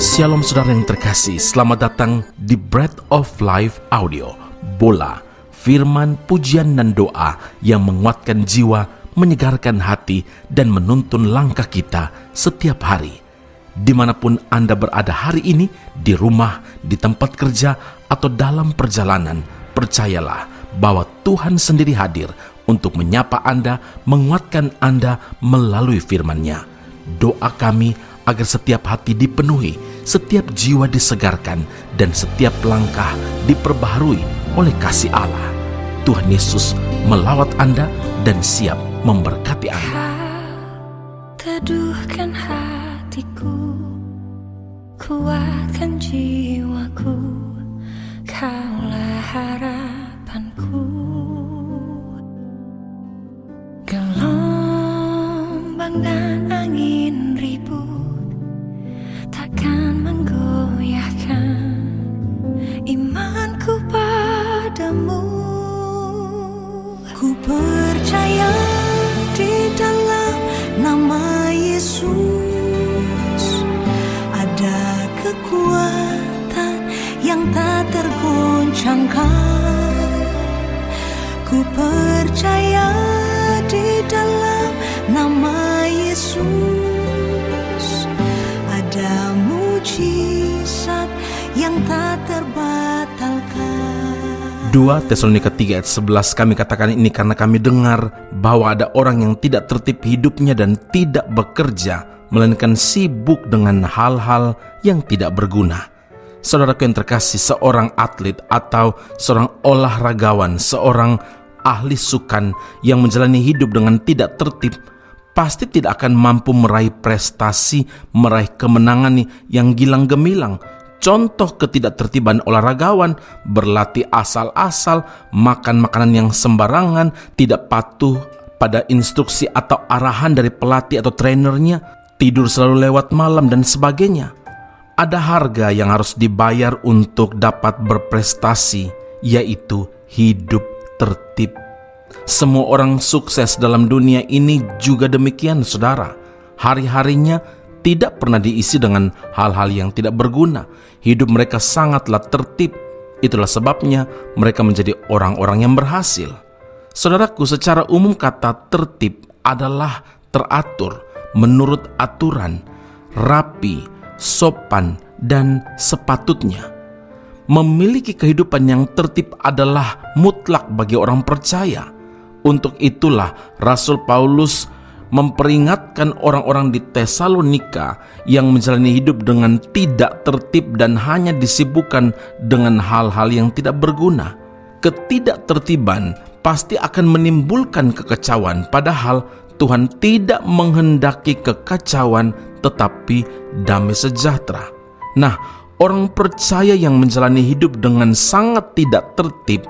Shalom saudara yang terkasih, selamat datang di Bread of Life Audio. Bola, firman, pujian dan doa yang menguatkan jiwa, menyegarkan hati, dan menuntun langkah kita setiap hari. Dimanapun Anda berada hari ini, di rumah, di tempat kerja, atau dalam perjalanan, percayalah bahwa Tuhan sendiri hadir untuk menyapa Anda, menguatkan Anda melalui firman-Nya. Doa kami agar setiap hati dipenuhi, setiap jiwa disegarkan, dan setiap langkah diperbaharui oleh kasih Allah. Tuhan Yesus melawat Anda dan siap memberkati Anda. Teduhkan hatiku, kuatkan jiwaku, Kaulah harapanku. Gelombang dan angin ribut takkan menggoyahkan imanku padamu. Ku percaya di dalam nama Yesus ada kekuatan yang tak tergoncangkan. Ku percaya di dalam nama Yesus ada mujizat yang tak terbatalkan. 2 Tesalonika 3 ayat 11, kami katakan ini karena kami dengar bahwa ada orang yang tidak tertib hidupnya dan tidak bekerja, melainkan sibuk dengan hal-hal yang tidak berguna. Saudaraku yang terkasih, seorang atlet atau seorang olahragawan, seorang ahli sukan yang menjalani hidup dengan tidak tertib, pasti tidak akan mampu meraih prestasi, meraih kemenangan yang gilang gemilang. Contoh ketidaktertiban olahragawan, berlatih asal-asal, makan makanan yang sembarangan, tidak patuh pada instruksi atau arahan dari pelatih atau trainernya, tidur selalu lewat malam dan sebagainya. Ada harga yang harus dibayar untuk dapat berprestasi, yaitu hidup tertib. Semua orang sukses dalam dunia ini juga demikian, saudara. Hari-harinya tidak pernah diisi dengan hal-hal yang tidak berguna. Hidup mereka sangatlah tertib. Itulah sebabnya mereka menjadi orang-orang yang berhasil. Saudaraku, secara umum kata tertib adalah teratur, menurut aturan, rapi, sopan, dan sepatutnya. Memiliki kehidupan yang tertib adalah mutlak bagi orang percaya. Untuk itulah Rasul Paulus memperingatkan orang-orang di Tesalonika yang menjalani hidup dengan tidak tertib dan hanya disibukkan dengan hal-hal yang tidak berguna. Ketidaktertiban pasti akan menimbulkan kekacauan, padahal Tuhan tidak menghendaki kekacauan tetapi damai sejahtera. Nah, orang percaya yang menjalani hidup dengan sangat tidak tertib,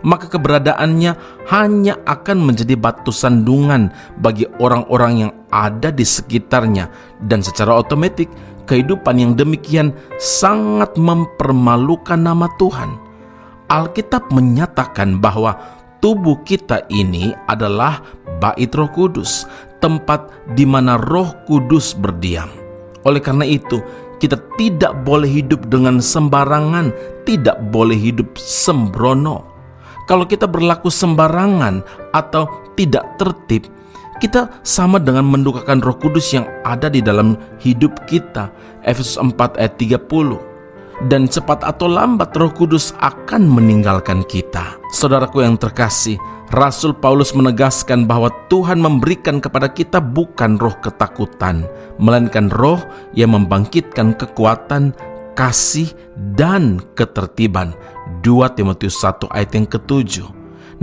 maka keberadaannya hanya akan menjadi batu sandungan bagi orang-orang yang ada di sekitarnya, dan secara otomatis kehidupan yang demikian sangat mempermalukan nama Tuhan. Alkitab menyatakan bahwa tubuh kita ini adalah bait Roh Kudus, tempat di mana Roh Kudus berdiam. Oleh karena itu, kita tidak boleh hidup dengan sembarangan, tidak boleh hidup sembrono. Kalau kita berlaku sembarangan atau tidak tertib, kita sama dengan mendukakan Roh Kudus yang ada di dalam hidup kita. Efesus 4 ayat 30. Dan cepat atau lambat Roh Kudus akan meninggalkan kita. Saudaraku yang terkasih, Rasul Paulus menegaskan bahwa Tuhan memberikan kepada kita bukan roh ketakutan, melainkan roh yang membangkitkan kekuatan, kasih, dan ketertiban. 2 Timotius 1 ayat yang ke-7.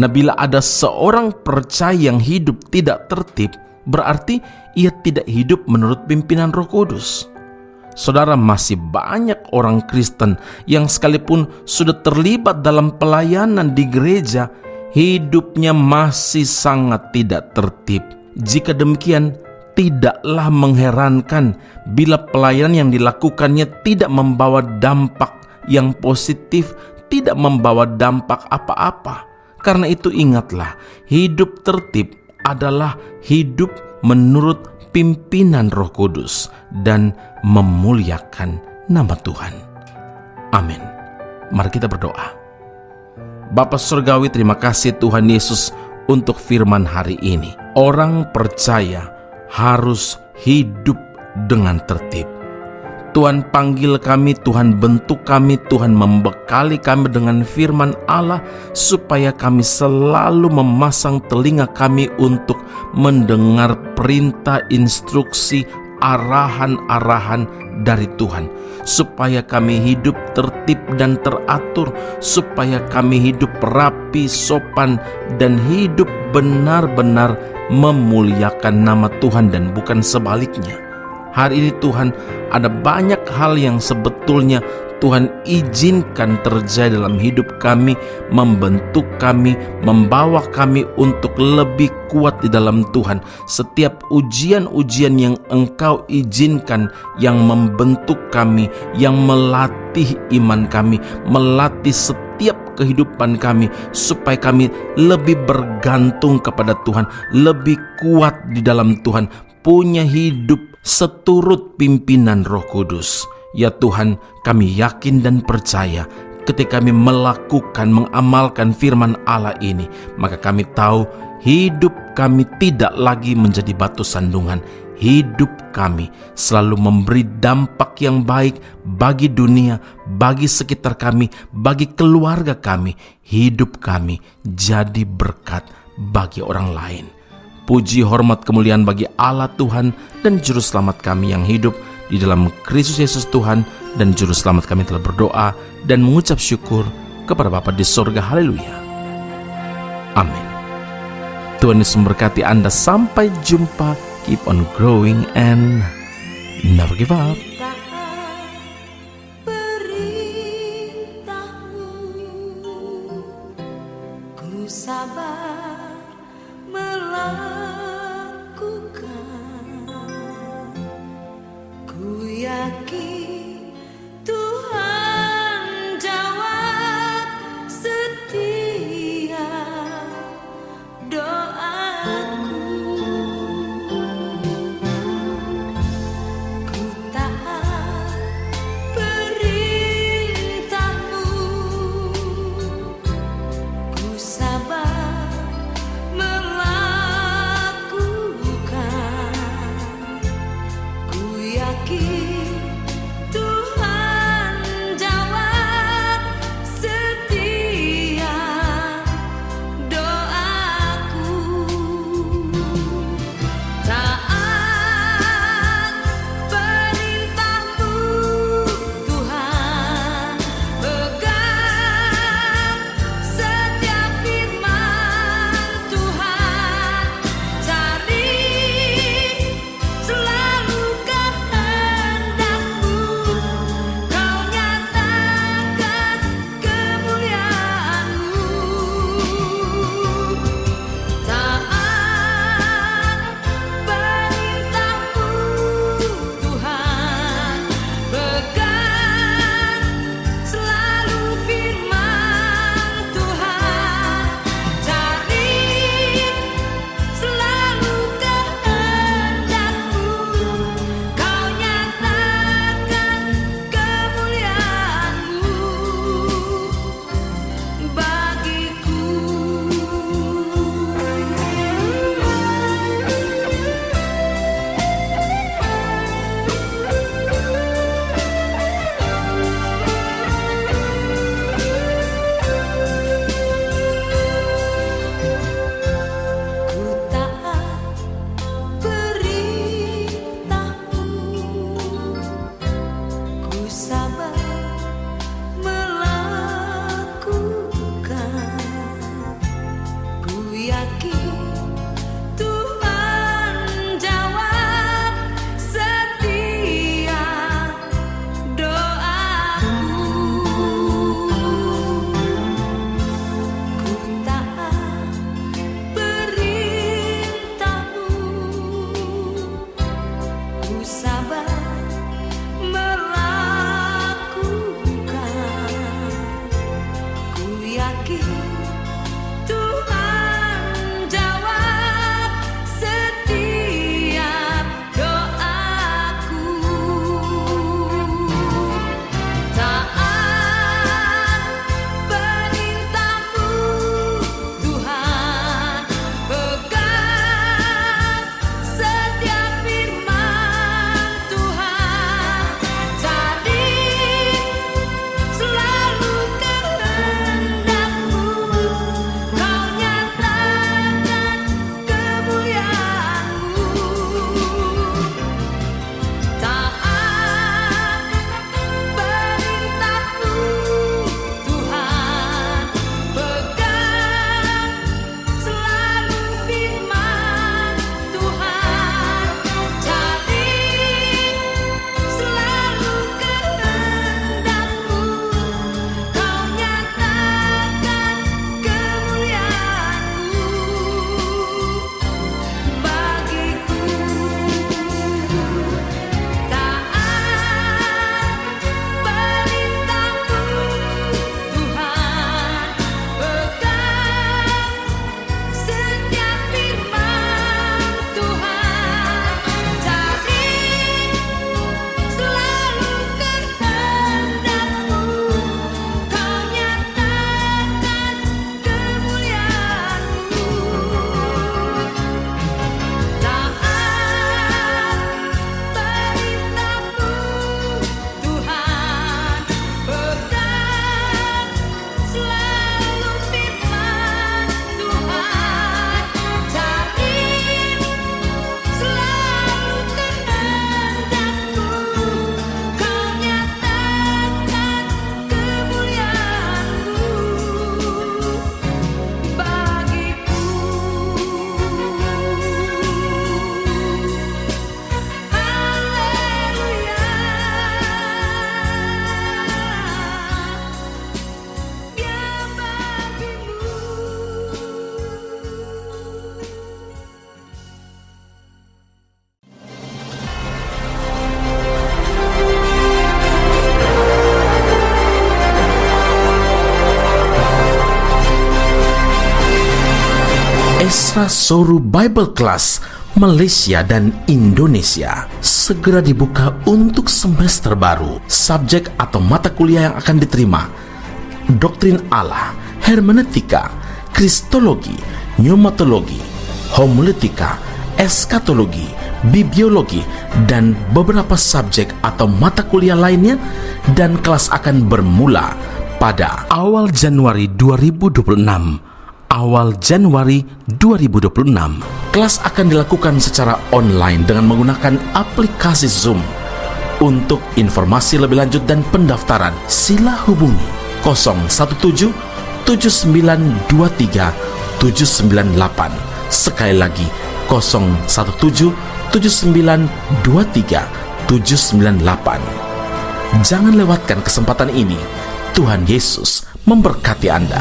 Nah, bila ada seorang percaya yang hidup tidak tertib, berarti ia tidak hidup menurut pimpinan Roh Kudus. Saudara, masih banyak orang Kristen yang sekalipun sudah terlibat dalam pelayanan di gereja, hidupnya masih sangat tidak tertib. Jika demikian, tidaklah mengherankan bila pelayanan yang dilakukannya tidak membawa dampak yang positif, tidak membawa dampak apa-apa. Karena itu ingatlah, hidup tertib adalah hidup menurut pimpinan Roh Kudus dan memuliakan nama Tuhan. Amin. Mari kita berdoa. Bapa Surgawi, terima kasih Tuhan Yesus untuk firman hari ini. Orang percaya harus hidup dengan tertib. Tuhan panggil kami, Tuhan bentuk kami, Tuhan membekali kami dengan firman Allah supaya kami selalu memasang telinga kami untuk mendengar perintah, instruksi, arahan-arahan dari Tuhan, supaya kami hidup tertib dan teratur, supaya kami hidup rapi, sopan, dan hidup benar-benar memuliakan nama Tuhan dan bukan sebaliknya. Hari ini Tuhan, ada banyak hal yang sebetulnya Tuhan izinkan terjadi dalam hidup kami, membentuk kami, membawa kami untuk lebih kuat di dalam Tuhan. Setiap ujian-ujian yang Engkau izinkan, yang membentuk kami, yang melatih iman kami, melatih setiap kehidupan kami, supaya kami lebih bergantung kepada Tuhan, lebih kuat di dalam Tuhan, punya hidup seturut pimpinan Roh Kudus. Ya Tuhan, kami yakin dan percaya ketika kami melakukan, mengamalkan firman Allah ini, maka kami tahu hidup kami tidak lagi menjadi batu sandungan. Hidup kami selalu memberi dampak yang baik bagi dunia, bagi sekitar kami, bagi keluarga kami. Hidup kami jadi berkat bagi orang lain. Puji, hormat, kemuliaan bagi Allah Tuhan dan Juru Selamat kami yang hidup di dalam Kristus Yesus Tuhan dan Juru Selamat kami telah berdoa dan mengucap syukur kepada Bapa di sorga. Haleluya. Amin. Tuhan Yesus memberkati Anda. Sampai jumpa. Keep on growing and never give up. Ku sabar melakukan, ku yakin Tuhan jawab setiap doaku. Ku taat perintahmu, ku sabar melakukan, ku yakin Asra Soru Bible Class Malaysia dan Indonesia segera dibuka untuk semester baru. Subjek atau mata kuliah yang akan diterima: Doktrin Allah, Hermeneutika, Kristologi, Pneumatologi, Homiletika, Eskatologi, Bibliologi, dan beberapa subjek atau mata kuliah lainnya, dan kelas akan bermula pada awal Januari 2026. Awal Januari 2026. Kelas akan dilakukan secara online dengan menggunakan aplikasi Zoom. Untuk informasi lebih lanjut dan pendaftaran, sila hubungi 017 7923 798. Sekali lagi 017 7923 798. Jangan lewatkan kesempatan ini. Tuhan Yesus memberkati Anda.